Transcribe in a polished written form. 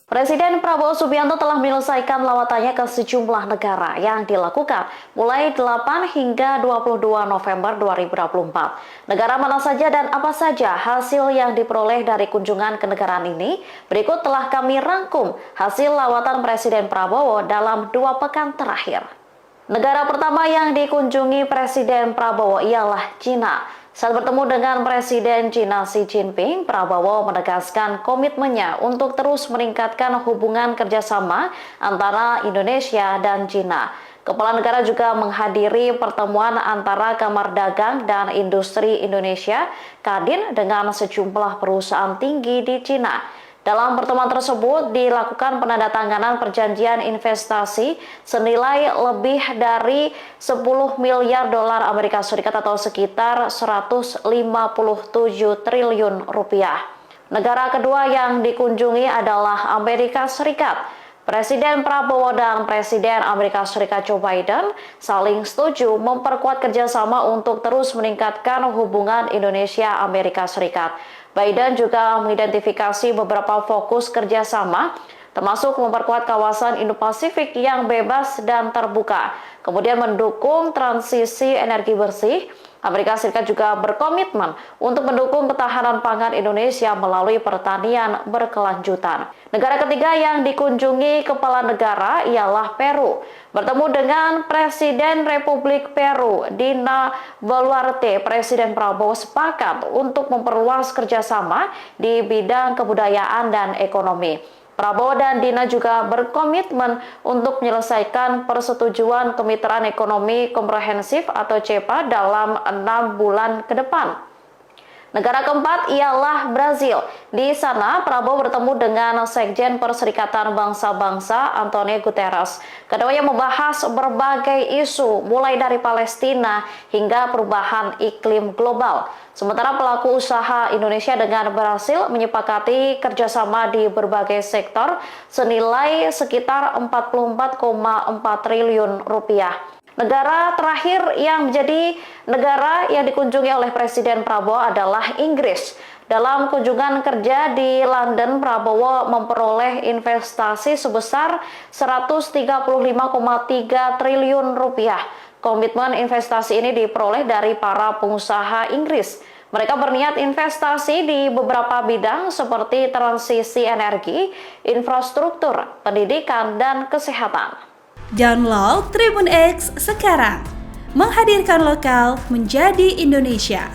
Presiden Prabowo Subianto telah menyelesaikan lawatannya ke sejumlah negara yang dilakukan mulai 8 hingga 22 November 2024. Negara mana saja dan apa saja hasil yang diperoleh dari kunjungan ke negaraan ini? Berikut telah kami rangkum hasil lawatan Presiden Prabowo dalam 2 pekan terakhir. Negara pertama yang dikunjungi Presiden Prabowo ialah China. Saat bertemu dengan Presiden China Xi Jinping, Prabowo menegaskan komitmennya untuk terus meningkatkan hubungan kerjasama antara Indonesia dan China. Kepala negara juga menghadiri pertemuan antara Kamar Dagang dan Industri Indonesia, Kadin, dengan sejumlah perusahaan tinggi di China. Dalam pertemuan tersebut dilakukan penandatanganan perjanjian investasi senilai lebih dari 10 miliar dolar Amerika Serikat atau sekitar 157 triliun rupiah. Negara kedua yang dikunjungi adalah Amerika Serikat. Presiden Prabowo dan Presiden Amerika Serikat Joe Biden saling setuju memperkuat kerjasama untuk terus meningkatkan hubungan Indonesia-Amerika Serikat. Biden juga mengidentifikasi beberapa fokus kerjasama, termasuk memperkuat kawasan Indo-Pasifik yang bebas dan terbuka, kemudian mendukung transisi energi bersih. Amerika Serikat juga berkomitmen untuk mendukung ketahanan pangan Indonesia melalui pertanian berkelanjutan. Negara ketiga yang dikunjungi kepala negara ialah Peru. Bertemu dengan Presiden Republik Peru, Dina Boluarte, Presiden Prabowo sepakat untuk memperluas kerjasama di bidang kebudayaan dan ekonomi. Prabowo dan Dina juga berkomitmen untuk menyelesaikan persetujuan Kemitraan Ekonomi Komprehensif atau CEPA dalam 6 bulan ke depan. Negara keempat ialah Brazil. Di sana, Prabowo bertemu dengan Sekjen Perserikatan Bangsa-Bangsa Antonio Guterres. Keduanya membahas berbagai isu, mulai dari Palestina hingga perubahan iklim global. Sementara pelaku usaha Indonesia dengan Brasil menyepakati kerjasama di berbagai sektor senilai sekitar 44,4 triliun rupiah. Negara terakhir yang menjadi negara yang dikunjungi oleh Presiden Prabowo adalah Inggris. Dalam kunjungan kerja di London, Prabowo memperoleh investasi sebesar 135,3 triliun rupiah. Komitmen investasi ini diperoleh dari para pengusaha Inggris. Mereka berniat investasi di beberapa bidang seperti transisi energi, infrastruktur, pendidikan, dan kesehatan. Download Tribun X sekarang, menghadirkan lokal menjadi Indonesia.